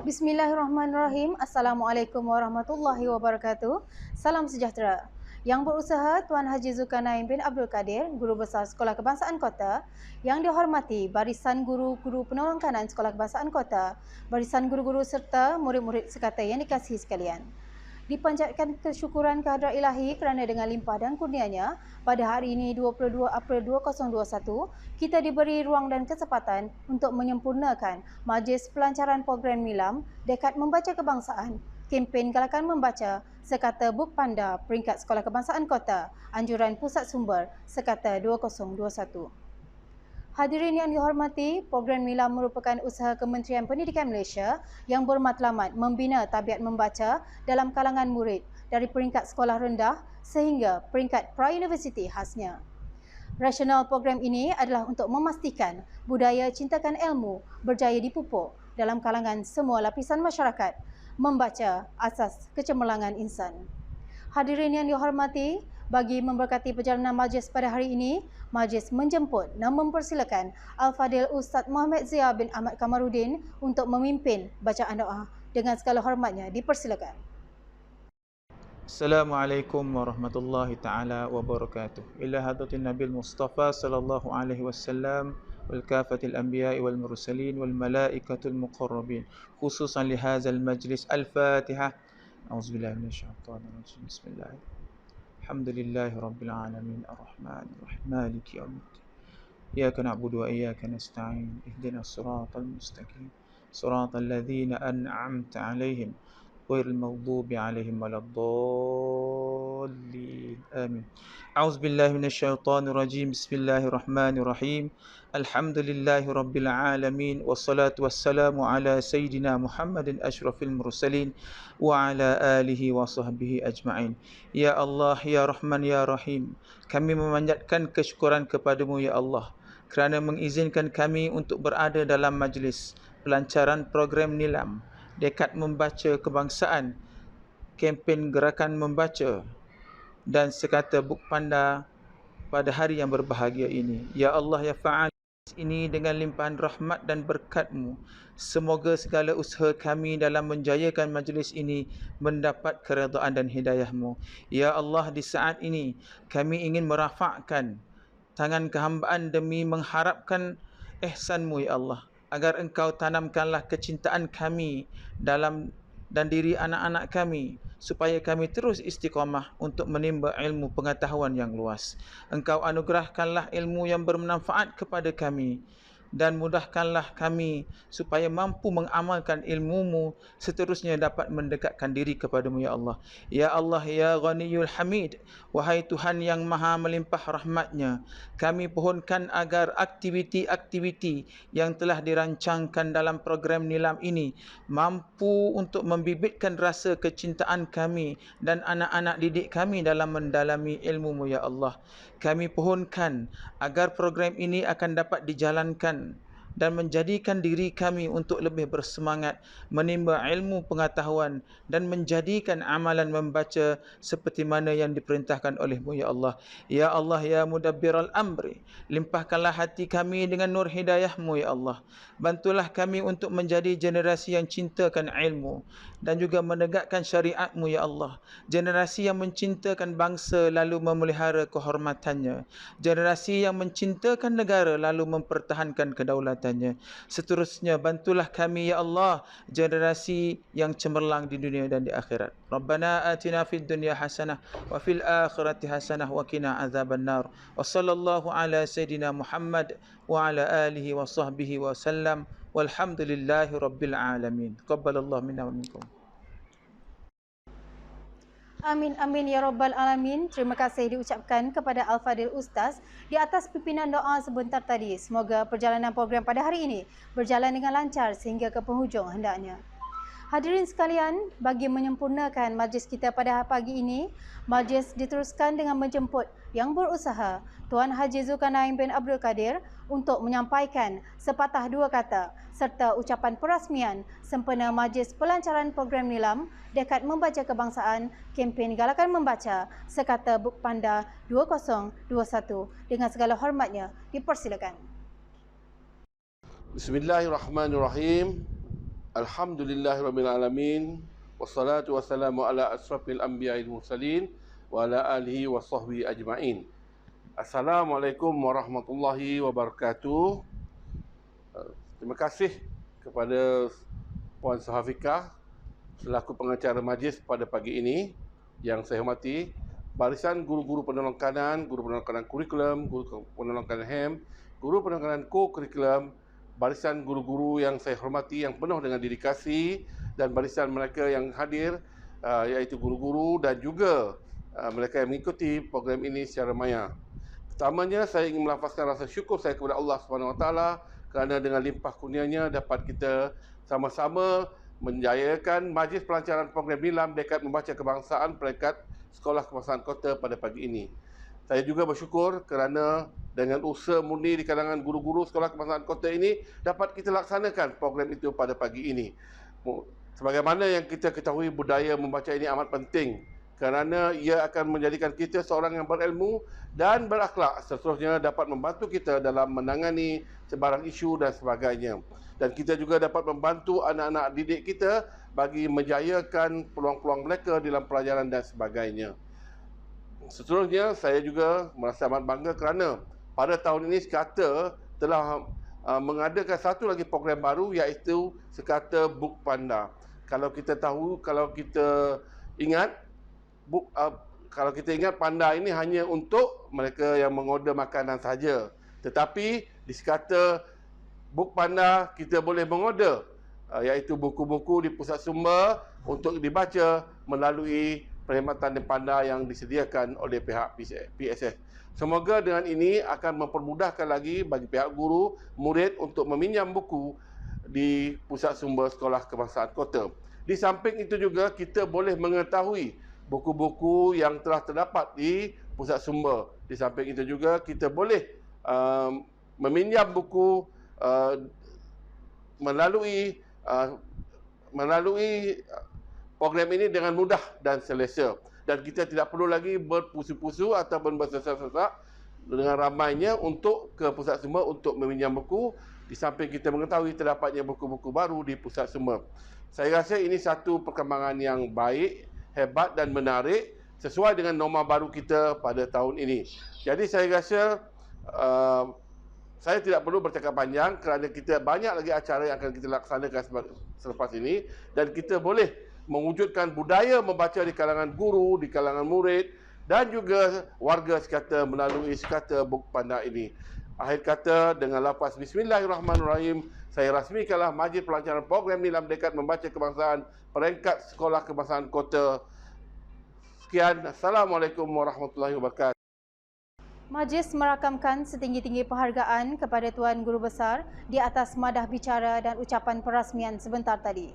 Bismillahirrahmanirrahim. Assalamualaikum warahmatullahi wabarakatuh. Salam sejahtera. Yang berusaha Tuan Haji Zulkarnain bin Abdul Kadir, Guru Besar Sekolah Kebangsaan Kota, yang dihormati barisan guru-guru penolong kanan Sekolah Kebangsaan Kota, barisan guru-guru serta murid-murid sekata yang dikasihi sekalian. Dipanjatkan kesyukuran kehadrat Ilahi kerana dengan limpah dan kurnianya, pada hari ini 22 April 2021, kita diberi ruang dan kesempatan untuk menyempurnakan Majlis Pelancaran Program Nilam Dekad Membaca Kebangsaan, kempen Galakan Membaca, Sekata Buk Panda peringkat Sekolah Kebangsaan Kota, Anjuran Pusat Sumber, Sekata 2021. Hadirin yang dihormati, program Nilam merupakan usaha Kementerian Pendidikan Malaysia yang bermatlamat membina tabiat membaca dalam kalangan murid dari peringkat sekolah rendah sehingga peringkat pra-universiti khasnya. Rasional program ini adalah untuk memastikan budaya cintakan ilmu berjaya dipupuk dalam kalangan semua lapisan masyarakat, membaca asas kecemerlangan insan. Hadirin yang dihormati, bagi memberkati perjalanan majlis pada hari ini, majlis menjemput dan mempersilakan Al-Fadil Ustaz Muhammad Zia bin Ahmad Kamarudin untuk memimpin bacaan doa. Dengan segala hormatnya, dipersilakan. Assalamualaikum warahmatullahi taala wabarakatuh. Ila hadratin Nabil Mustafa sallallahu alaihi wasallam wal kafatil anbiya'i wal mursalin wal malaikatul muqarrabin. Khususan li hadzal majlis Al-Fatihah. A'udzubillahi minasyaitonir rajim. Bismillahirrahmanirrahim. Alhamdulillahi rabbil alamin arrahmanir rahim maliki yaumiddin. Iyyaka na'budu wa iyyaka nasta'in. Ihdinas siratal mustaqim. Siratal ladzina an'amta 'alaihim ghairil maghdubi 'alaihim waladdallin. Amin. A'udzubillahi minasyaitonir rajim. Bismillahirrahmanirrahim. Alhamdulillahi rabbil alamin wassalatu wassalamu ala sayyidina Muhammadin asyrafil mursalin wa ala alihi wa sahbihi ajma'in. Ya Allah, ya Rahman, ya Rahim, kami memanjatkan kesyukuran kepadamu ya Allah kerana mengizinkan kami untuk berada dalam majlis pelancaran program Nilam Dekad Membaca Kebangsaan, kempen Gerakan Membaca dan Sekata Buk Panda pada hari yang berbahagia ini. Ya Allah, ya Fa'al ini dengan limpahan rahmat dan berkat-Mu. Semoga segala usaha kami dalam menjayakan majlis ini mendapat keredaan dan hidayah-Mu. Ya Allah, di saat ini kami ingin merafakkan tangan kehambaan demi mengharapkan ihsan-Mu ya Allah, agar Engkau tanamkanlah kecintaan kami dalam dan diri anak-anak kami, supaya kami terus istiqamah untuk menimba ilmu pengetahuan yang luas. Engkau anugerahkanlah ilmu yang bermanfaat kepada kami dan mudahkanlah kami supaya mampu mengamalkan ilmu-Mu, seterusnya dapat mendekatkan diri kepada-Mu ya Allah. Ya Allah, ya Ghaniyul Hamid, wahai Tuhan yang maha melimpah rahmatnya, kami pohonkan agar aktiviti-aktiviti yang telah dirancangkan dalam program Nilam ini mampu untuk membibitkan rasa kecintaan kami dan anak-anak didik kami dalam mendalami ilmu-Mu ya Allah. Kami pohonkan agar program ini akan dapat dijalankan dan menjadikan diri kami untuk lebih bersemangat menimba ilmu pengetahuan dan menjadikan amalan membaca seperti mana yang diperintahkan oleh-Mu ya Allah. Ya Allah, ya Mudabbiral Amri, limpahkanlah hati kami dengan nur hidayah-Mu ya Allah. Bantulah kami untuk menjadi generasi yang cintakan ilmu dan juga menegakkan syariat-Mu ya Allah. Generasi yang mencintakan bangsa lalu memelihara kehormatannya. Generasi yang mencintakan negara lalu mempertahankan kedaulatannya. Seterusnya bantulah kami ya Allah, generasi yang cemerlang di dunia dan di akhirat. Rabbana atina fid dunya hasanah wa fil akhirati hasanah wa qina azabannar. Wa sallallahu ala sayidina Muhammad wa ala alihi wa sahbihi wa sallam. Walhamdulillahi rabbil alamin. Taqabbalallahu minna wa minkum. Amin, amin ya Rabbal Alamin. Terima kasih diucapkan kepada Al-Fadil Ustaz di atas pimpinan doa sebentar tadi. Semoga perjalanan program pada hari ini berjalan dengan lancar sehingga ke penghujung hendaknya. Hadirin sekalian, bagi menyempurnakan majlis kita pada pagi ini, majlis diteruskan dengan menjemput yang berusaha Tuan Haji Zulkarnain bin Abdul Kadir untuk menyampaikan sepatah dua kata serta ucapan perasmian sempena majlis pelancaran program Nilam Dekad Membaca Kebangsaan, kempen Galakan Membaca, Sekata Buk Panda 2021. Dengan segala hormatnya, dipersilakan. Bismillahirrahmanirrahim. Alhamdulillahirabbil alamin wassalatu wassalamu ala asrafil anbiya'il mursalin wa ala alihi wa sahbihi ajma'in. Assalamualaikum warahmatullahi wabarakatuh. Terima kasih kepada Puan Sahafikah selaku pengacara majlis pada pagi ini. Yang saya hormati barisan guru-guru penolong kanan, guru penolong kanan kurikulum, guru penolong kanan HEM, guru penolong kanan co-kurikulum, barisan guru-guru yang saya hormati yang penuh dengan dedikasi, dan barisan mereka yang hadir iaitu guru-guru dan juga mereka yang mengikuti program ini secara maya. Pertamanya saya ingin melafazkan rasa syukur saya kepada Allah SWT kerana dengan limpah kurnianya dapat kita sama-sama menjayakan majlis pelancaran program Nilam Dekad Membaca Kebangsaan peringkat Sekolah Kebangsaan Kota pada pagi ini. Saya juga bersyukur kerana dengan usaha murni di kalangan guru-guru Sekolah Kebangsaan Kota ini dapat kita laksanakan program itu pada pagi ini. Sebagaimana yang kita ketahui, budaya membaca ini amat penting kerana ia akan menjadikan kita seorang yang berilmu dan berakhlak, seterusnya dapat membantu kita dalam menangani sebarang isu dan sebagainya. Dan kita juga dapat membantu anak-anak didik kita bagi menjayakan peluang-peluang mereka dalam pelajaran dan sebagainya. Seterusnya, saya juga merasa amat bangga kerana pada tahun ini Sekata telah mengadakan satu lagi program baru iaitu Sekata Book Panda. Kalau kita tahu, kalau kita ingat, Panda ini hanya untuk mereka yang mengorder makanan saja. Tetapi di Sekata Book Panda kita boleh mengorder iaitu buku-buku di pusat sumber untuk dibaca melalui perkhidmatan panda yang disediakan oleh pihak PSS. Semoga dengan ini akan mempermudahkan lagi bagi pihak guru, murid untuk meminjam buku di pusat sumber Sekolah Kebangsaan Kota. Di samping itu juga kita boleh mengetahui buku-buku yang telah terdapat di pusat sumber. Di samping itu juga kita boleh meminjam buku melalui program ini dengan mudah dan selesa, dan kita tidak perlu lagi berpusu-pusu ataupun bersesak-sesak dengan ramainya untuk ke pusat sumber untuk meminjam buku. Di samping kita mengetahui terdapatnya buku-buku baru di pusat sumber. Saya rasa ini satu perkembangan yang baik, hebat dan menarik sesuai dengan norma baru kita pada tahun ini. Jadi saya rasa saya tidak perlu bercakap panjang kerana kita banyak lagi acara yang akan kita laksanakan selepas ini, dan kita boleh mewujudkan budaya membaca di kalangan guru, di kalangan murid dan juga warga Sekata melalui Sekata Book Panda ini. Akhir kata, dengan lafaz Bismillahirrahmanirrahim, saya rasmikanlah majlis pelancaran program Nilam Dekad Membaca Kebangsaan peringkat Sekolah Kebangsaan Kota. Sekian, Assalamualaikum warahmatullahi wabarakatuh. Majlis merakamkan setinggi-tinggi penghargaan kepada Tuan Guru Besar di atas madah bicara dan ucapan perasmian sebentar tadi.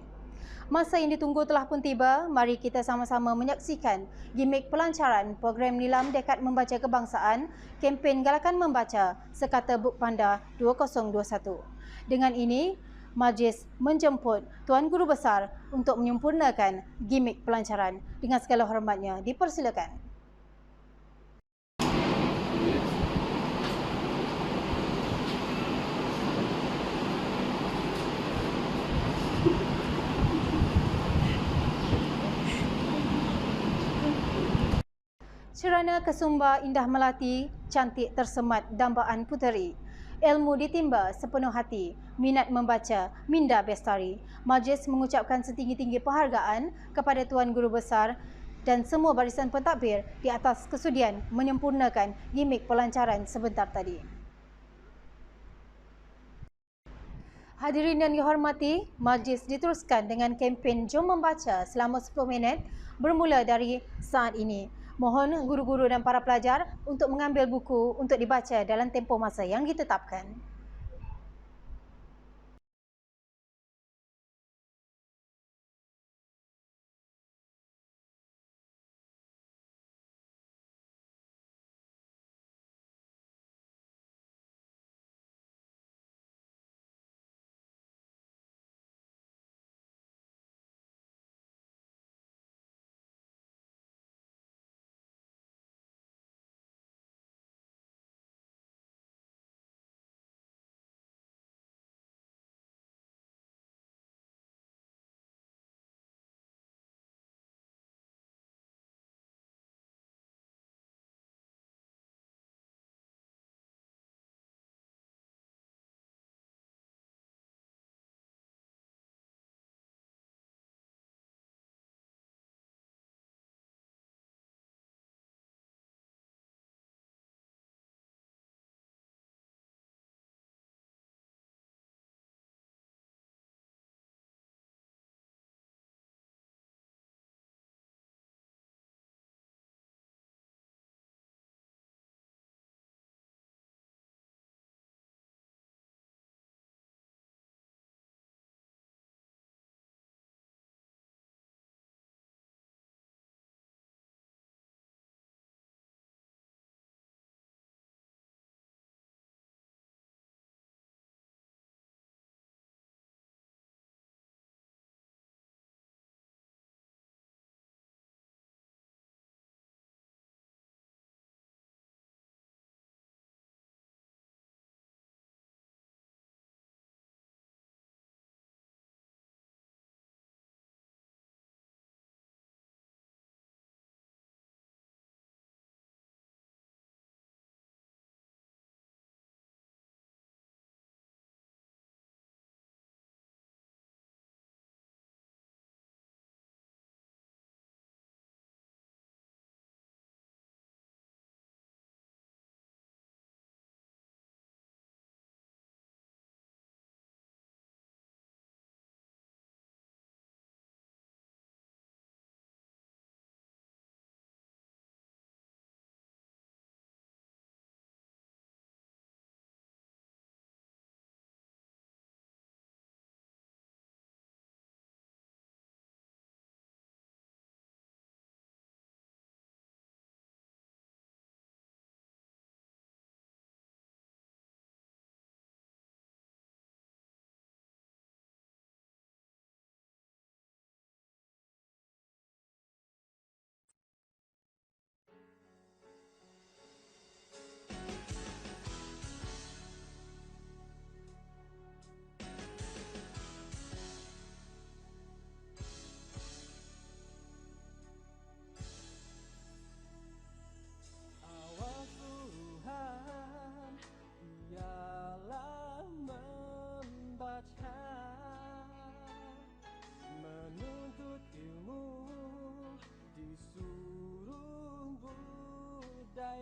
Masa yang ditunggu telah pun tiba, mari kita sama-sama menyaksikan gimik pelancaran program Nilam Dekad Membaca Kebangsaan, kempen Galakan Membaca Sekata Book Panda 2021. Dengan ini, majlis menjemput Tuan Guru Besar untuk menyempurnakan gimik pelancaran. Dengan segala hormatnya, dipersilakan. Cerana kesumbar indah melati, cantik tersemat dambaan puteri. Ilmu ditimba sepenuh hati, minat membaca, minda bestari. Majlis mengucapkan setinggi-tinggi penghargaan kepada Tuan Guru Besar dan semua barisan pentadbir di atas kesudian menyempurnakan gimik pelancaran sebentar tadi. Hadirin yang dihormati, majlis diteruskan dengan kempen Jom Membaca selama 10 minit bermula dari saat ini. Mohon guru-guru dan para pelajar untuk mengambil buku untuk dibaca dalam tempoh masa yang ditetapkan.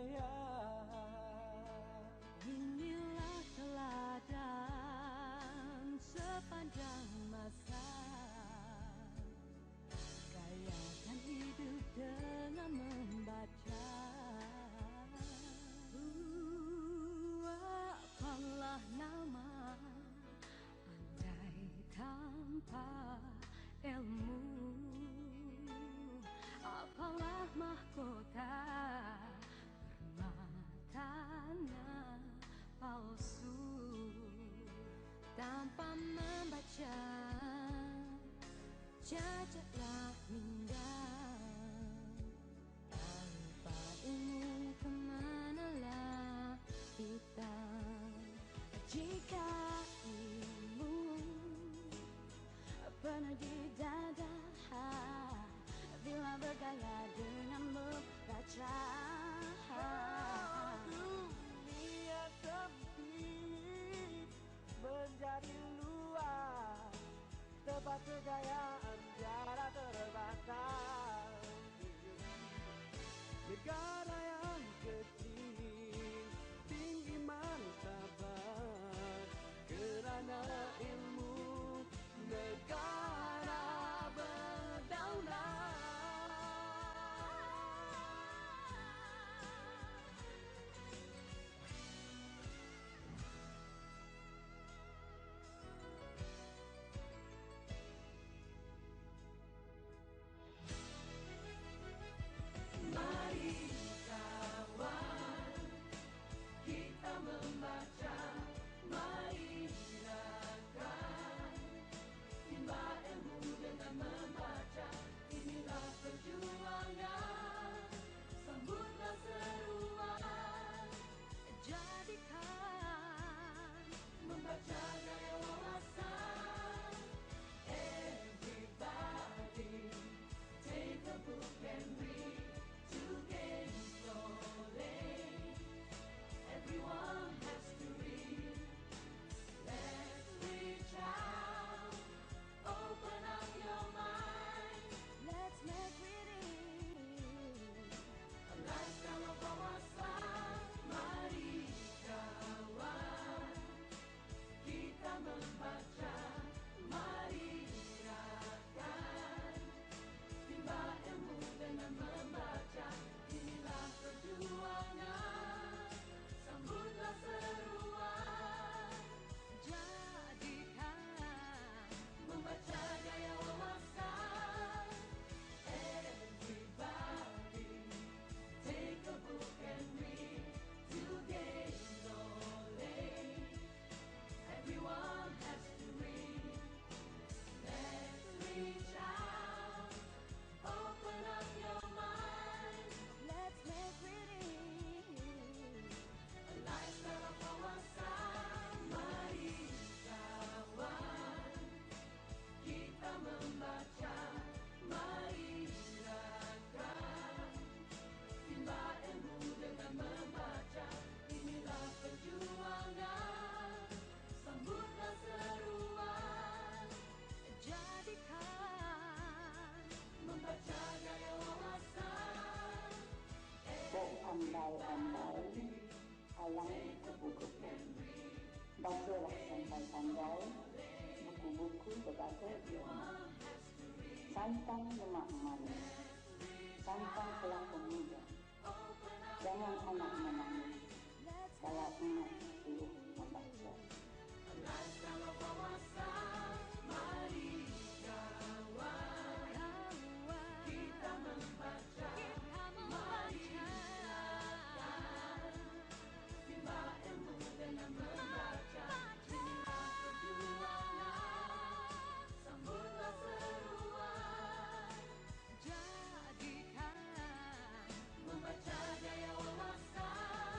jaya. Inilah teladan sepanjang masa, gayakan hidup dengan membaca. Apalah nama andai tanpa ilmu, apalah mahkota permatanya palsu. Tanpa membaca cacatlah minda, tanpa ilmu kemanalah kita. Jika ilmu pernah di dada, bila bergaya dengan membaca. Dunia sempit menjadi luas, tempat kejayaan tiada terbatas. Negara yang kecil, tinggi martabat, kerana ilmu negara berdaulat. Mari kawan, kita membaca. Mari silakan timba ilmu dengan membaca. Inilah perjuangan, sambutlah seruan. Jadikan membaca gaya wawasan. Everybody take a book and read to gain knowledge. Everyone has to read. Let's reach out, open up your mind. Let's make reading a lifestyle of wawasan. Mari kawan, kita membaca. Mari silakan timba ilmu dengan membaca. Inilah perjuangan, sambutlah seruan. Jadikan membaca gaya wawasan. Everybody take a book and read to gain knowledge. Everyone has to read. Let's reach out, open up your mind. Let's make reading a lifestyle of wawasan. Mari kawan, kita membaca. Mari silakan timba ilmu dengan membaca. Inilah perjuangan, sambutlah seruan. Jadikan membaca gaya wawasan. Berandai-andai, halang kupu-kupu. Bacalah sampai-pandai, buku-buku berbagai ilmu. Santang lemak manis, santang pelaku muda. Jangan anak menangis, kalau emak suruh membaca. Lifestyle of wawasan. Mari kawan, kita membaca. Mari silakan timba ilmu dengan membaca. Inilah perjuangan, sambutlah seruan. Jadikan membaca gaya wawasan.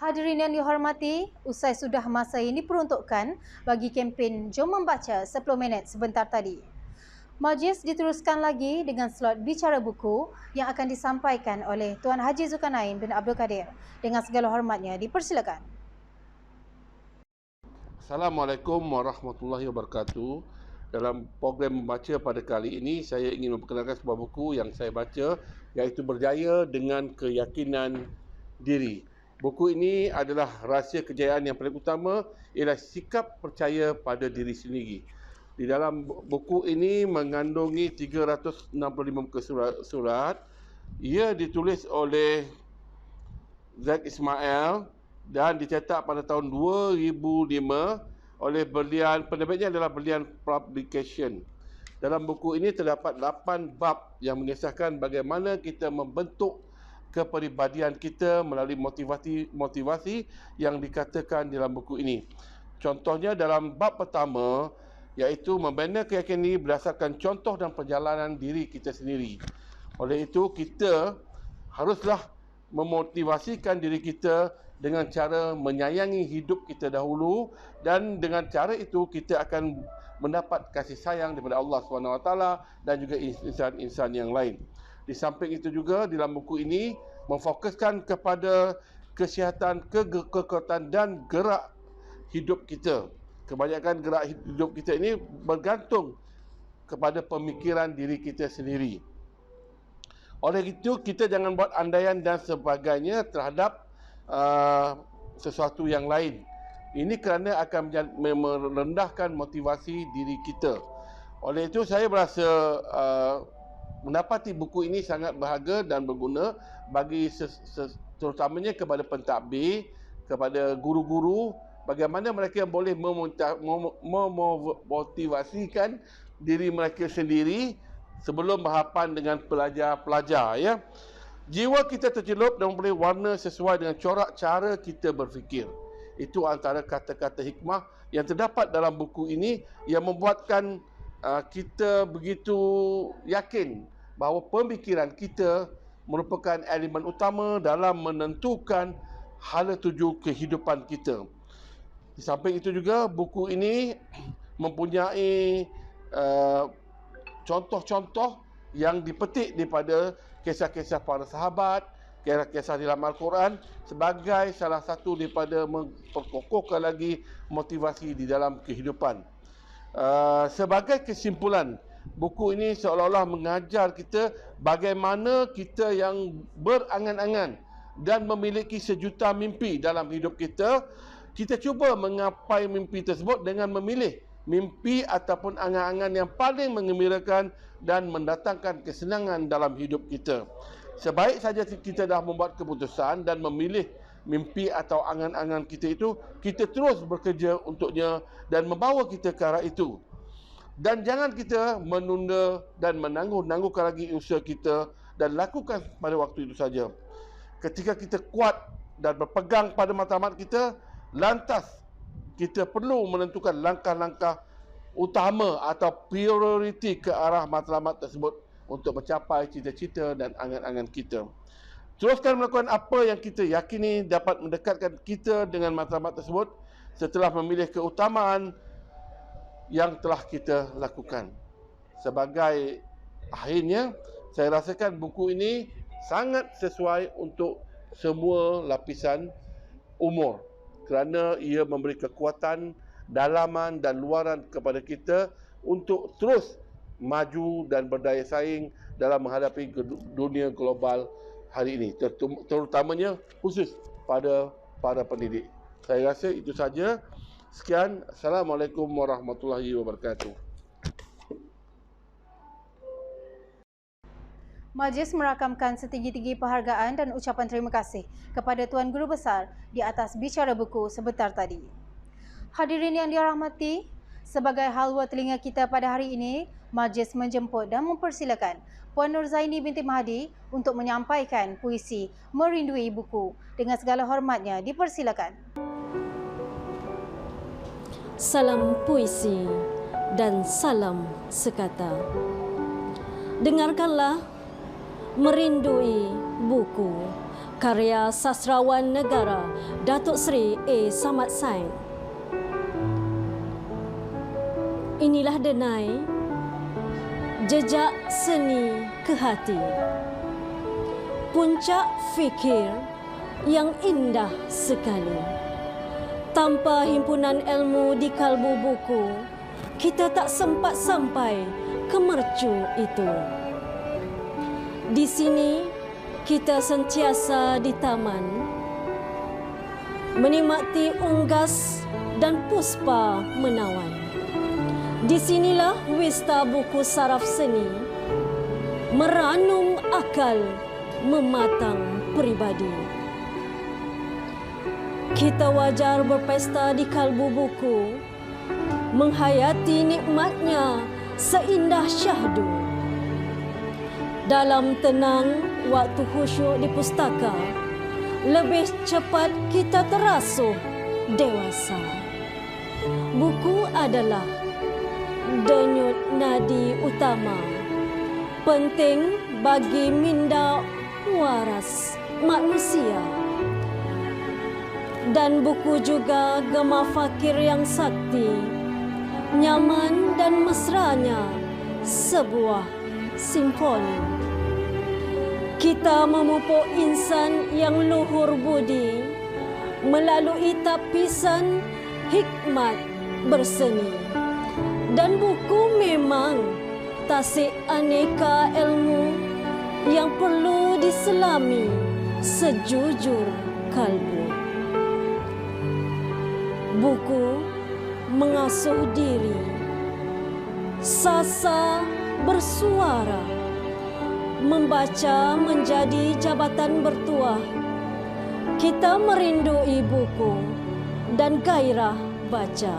Hadirin yang dihormati, usai sudah masa yang diperuntukkan bagi kempen Jom Membaca 10 minit sebentar tadi. Majlis diteruskan lagi dengan slot bicara buku yang akan disampaikan oleh Tuan Haji Zulkarnain bin Abdul Kadir. Dengan segala hormatnya, dipersilakan. Assalamualaikum warahmatullahi wabarakatuh. Dalam program membaca pada kali ini, saya ingin memperkenalkan sebuah buku yang saya baca, iaitu Berjaya dengan Keyakinan Diri. Buku ini adalah rahsia kejayaan yang paling utama ialah sikap percaya pada diri sendiri. Di dalam buku ini mengandungi 365 muka surat. Ia ditulis oleh Zaid Ismail dan dicetak pada tahun 2005 oleh Berlian, penerbitnya adalah Berlian Publication. Dalam buku ini terdapat 8 bab yang mengisahkan bagaimana kita membentuk kepribadian kita melalui motivasi yang dikatakan dalam buku ini. Contohnya dalam bab pertama, iaitu membina keyakinan ini berdasarkan contoh dan perjalanan diri kita sendiri. Oleh itu, kita haruslah memotivasikan diri kita dengan cara menyayangi hidup kita dahulu, dan dengan cara itu kita akan mendapat kasih sayang daripada Allah SWT dan juga insan-insan yang lain. Di samping itu juga dalam buku ini memfokuskan kepada kesihatan, kekuatan dan gerak hidup kita. Kebanyakan gerak hidup kita ini bergantung kepada pemikiran diri kita sendiri. Oleh itu, kita jangan buat andaian dan sebagainya terhadap sesuatu yang lain. Ini kerana akan merendahkan motivasi diri kita. Oleh itu, saya berasa mendapati buku ini sangat berharga dan berguna bagi terutamanya kepada pentadbir, kepada guru-guru, bagaimana mereka boleh memotivasikan diri mereka sendiri sebelum berhadapan dengan pelajar-pelajar, ya. Jiwa kita tercelup dan boleh warna sesuai dengan corak cara kita berfikir. Itu antara kata-kata hikmah yang terdapat dalam buku ini yang membuatkan kita begitu yakin bahawa pemikiran kita merupakan elemen utama dalam menentukan hala tuju kehidupan kita. Di samping itu juga, buku ini mempunyai contoh-contoh yang dipetik daripada kisah-kisah para sahabat, kisah-kisah dalam Al-Quran sebagai salah satu daripada memperkokohkan lagi motivasi di dalam kehidupan. Sebagai kesimpulan, buku ini seolah-olah mengajar kita bagaimana kita yang berangan-angan dan memiliki sejuta mimpi dalam hidup kita, kita cuba menggapai mimpi tersebut dengan memilih mimpi ataupun angan-angan yang paling menggembirakan dan mendatangkan kesenangan dalam hidup kita. Sebaik saja kita dah membuat keputusan dan memilih mimpi atau angan-angan kita itu, kita terus bekerja untuknya dan membawa kita ke arah itu. Dan jangan kita menunda dan menangguh-nangguhkan lagi usaha kita dan lakukan pada waktu itu saja. Ketika kita kuat dan berpegang pada matlamat kita, lantas kita perlu menentukan langkah-langkah utama atau prioriti ke arah matlamat tersebut untuk mencapai cita-cita dan angan-angan kita. Teruskan melakukan apa yang kita yakini dapat mendekatkan kita dengan matlamat tersebut setelah memilih keutamaan yang telah kita lakukan. Sebagai akhirnya, saya rasakan buku ini sangat sesuai untuk semua lapisan umur kerana ia memberi kekuatan, dalaman dan luaran kepada kita untuk terus maju dan berdaya saing dalam menghadapi dunia global hari ini, terutamanya khusus pada para pendidik. Saya rasa itu saja. Sekian. Assalamualaikum warahmatullahi wabarakatuh. Majlis merakamkan setinggi-tinggi penghargaan dan ucapan terima kasih kepada Tuan Guru Besar di atas bicara buku sebentar tadi. Hadirin yang dirahmati, sebagai halwa telinga kita pada hari ini, majlis menjemput dan mempersilakan Puan Nur Zaini binti Mahdi untuk menyampaikan puisi Merindui Buku. Dengan segala hormatnya, dipersilakan. Salam puisi dan salam sekata. Dengarkanlah Merindui Buku, karya sastrawan negara Datuk Seri A. Samad Sain. Inilah denai jejak seni ke hati, puncak fikir yang indah sekali. Tanpa himpunan ilmu di kalbu buku, kita tak sempat sampai ke mercu itu. Di sini kita sentiasa di taman, menikmati unggas dan puspa menawan. Di sinilah wista buku saraf seni, meranum akal, mematang peribadi. Kita wajar berpesta di kalbu buku, menghayati nikmatnya seindah syahdu. Dalam tenang waktu khusyuk di pustaka, lebih cepat kita terasuh dewasa. Buku adalah denyut nadi utama, penting bagi minda waras manusia. Dan buku juga gema fakir yang sakti, nyaman dan mesranya sebuah simfoni. Kita memupuk insan yang luhur budi melalui tapisan hikmat berseni. Dan buku memang tasik aneka ilmu yang perlu diselami sejujur kalbu. Buku mengasuh diri, sasa bersuara, membaca menjadi jabatan bertuah. Kita merindui buku dan gairah baca,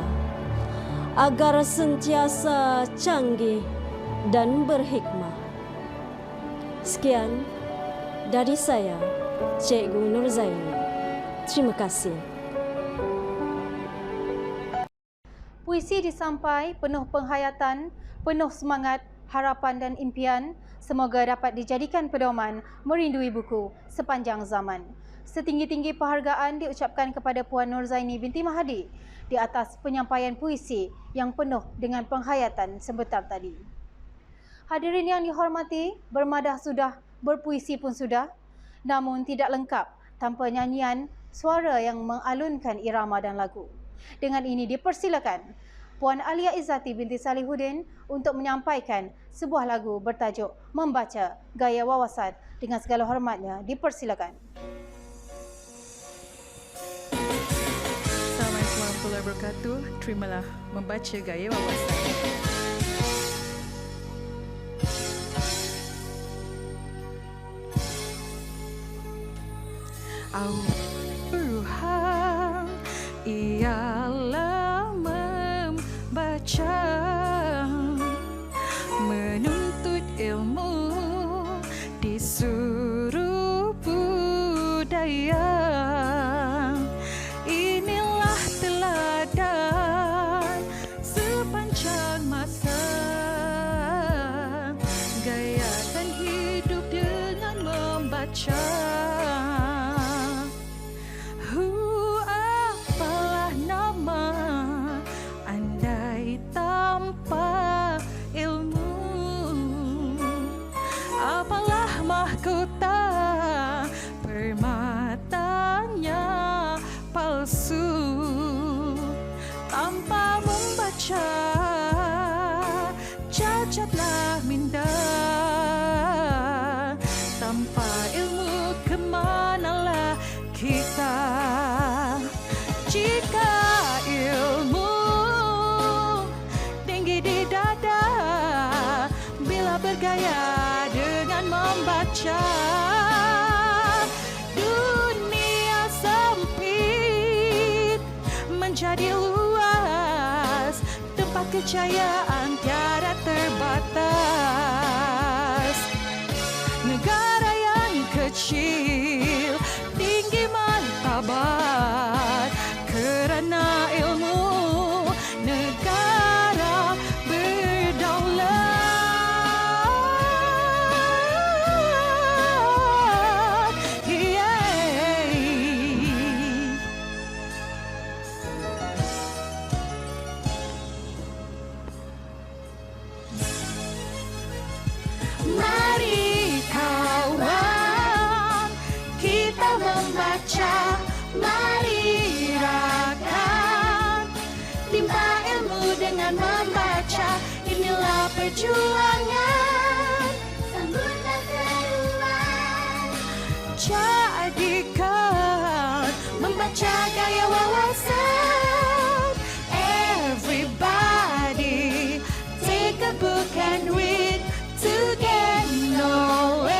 agar sentiasa canggih dan berhikmah. Sekian dari saya, Cikgu Nur Zaini. Terima kasih. Puisi disampai penuh penghayatan, penuh semangat, harapan dan impian. Semoga dapat dijadikan pedoman merindui buku sepanjang zaman. Setinggi-tinggi penghargaan diucapkan kepada Puan Nur Zaini binti Mahadi di atas penyampaian puisi yang penuh dengan penghayatan sebentar tadi. Hadirin yang dihormati, bermadah sudah, berpuisi pun sudah, namun tidak lengkap tanpa nyanyian suara yang mengalunkan irama dan lagu. Dengan ini dipersilakan Puan Alia Izzati binti Salihuddin untuk menyampaikan sebuah lagu bertajuk Membaca Gaya Wawasan. Dengan segala hormatnya, dipersilakan. Assalamualaikum warahmatullahi wabarakatuh. Terimalah Membaca Gaya Wawasan. Ruhang ialah membaca, menuntut ilmu di seluruh budaya. Inilah teladan sepanjang masa, gayakan hidup dengan membaca. Apalah nama andai tanpa ilmu? Apalah mahkota permatanya palsu? Tanpa membaca cacatlah minda. Tanpa ilmu kemanalah kita? Jika ilmu tinggi di dada, bila bergaya dengan membaca, dunia sempit menjadi luas, tempat kejayaan tiada terbatas. Negara yang kecil tinggi martabat, kerana ilmu negara berdaulat. Yeah. perjuangan, Sambutlah seruan, jadikan membaca gaya wawasan. Everybody take a book and read to get knowledge.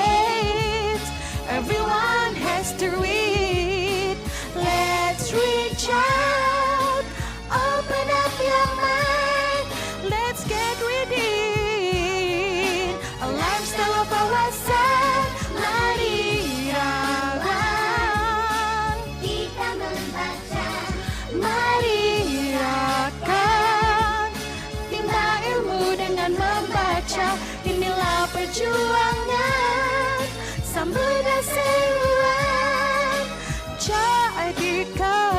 Everyone has to read. Let's reach out, open up your mind. Let's get reading, a lifestyle of wawasan. Mari rakan, kita membaca, mari rakan, timba ilmu dengan membaca. Inilah perjuangan, sambutan seruan, jadikan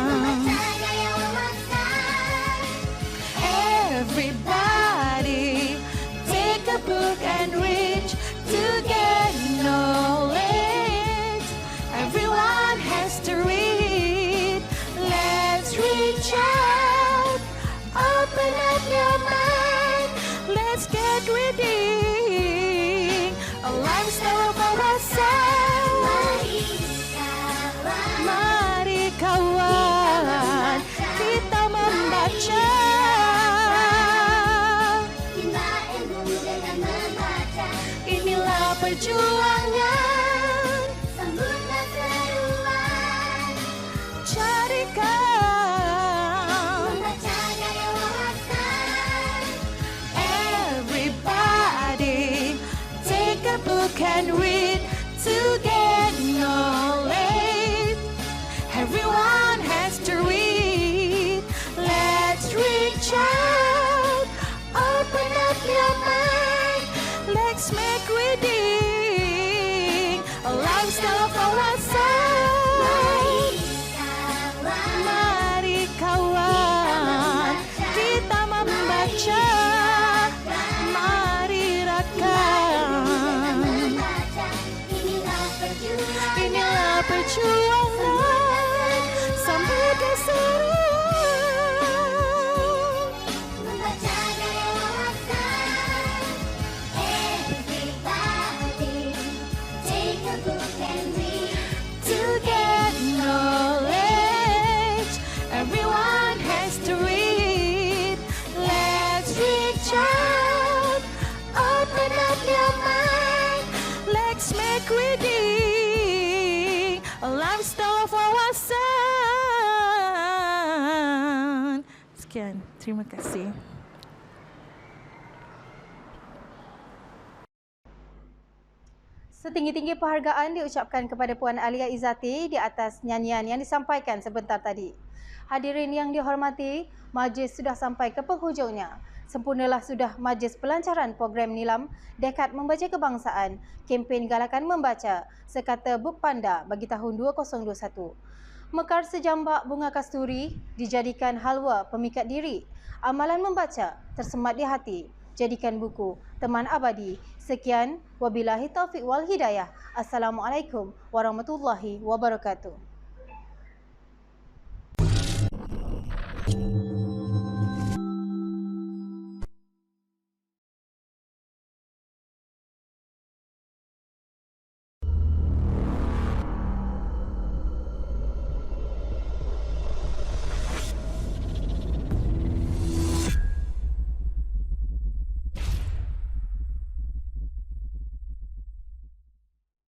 membaca gaya wawasan, everybody take a book and read to get knowledge. Everyone has to read. Let's reach out, open up your mind. Let's get reading, a lifestyle of wawasan. mari kawan, Mari kawan, kita membaca. timba ilmu dengan membaca, Inilah perjuangan, sambutlah seruan, carikan membaca gaya wawasan, everybody take a book and read to get knowledge. Everyone has to read. Let's reach out, open up your mind. Let's make reading a lifestyle of wawasan. kawan, Mari kawan, kita membaca. Mari rakan, membaca, inilah perjuangan, inilah perjuangan, sambutan seruan, membaca gaya wawasan. Everybody, take a book and read. to get knowledge. Everyone has to read. Let's reach out, open up your mind. Let's make reading a lifestyle of wawasan. Sekian, terima kasih. Setinggi-tinggi penghargaan diucapkan kepada Puan Alia Izzati di atas nyanyian yang disampaikan sebentar tadi. Hadirin yang dihormati, majlis sudah sampai ke penghujungnya. Sempurnalah sudah majlis pelancaran program Nilam Dekad Membaca Kebangsaan, kempen galakan membaca sekata Buk Panda bagi tahun 2021. Mekar sejambak bunga kasturi dijadikan halwa pemikat diri. Amalan membaca tersemat di hati, jadikan buku teman abadi. Sekian, wabillahi taufiq wal hidayah. Assalamualaikum warahmatullahi wabarakatuh.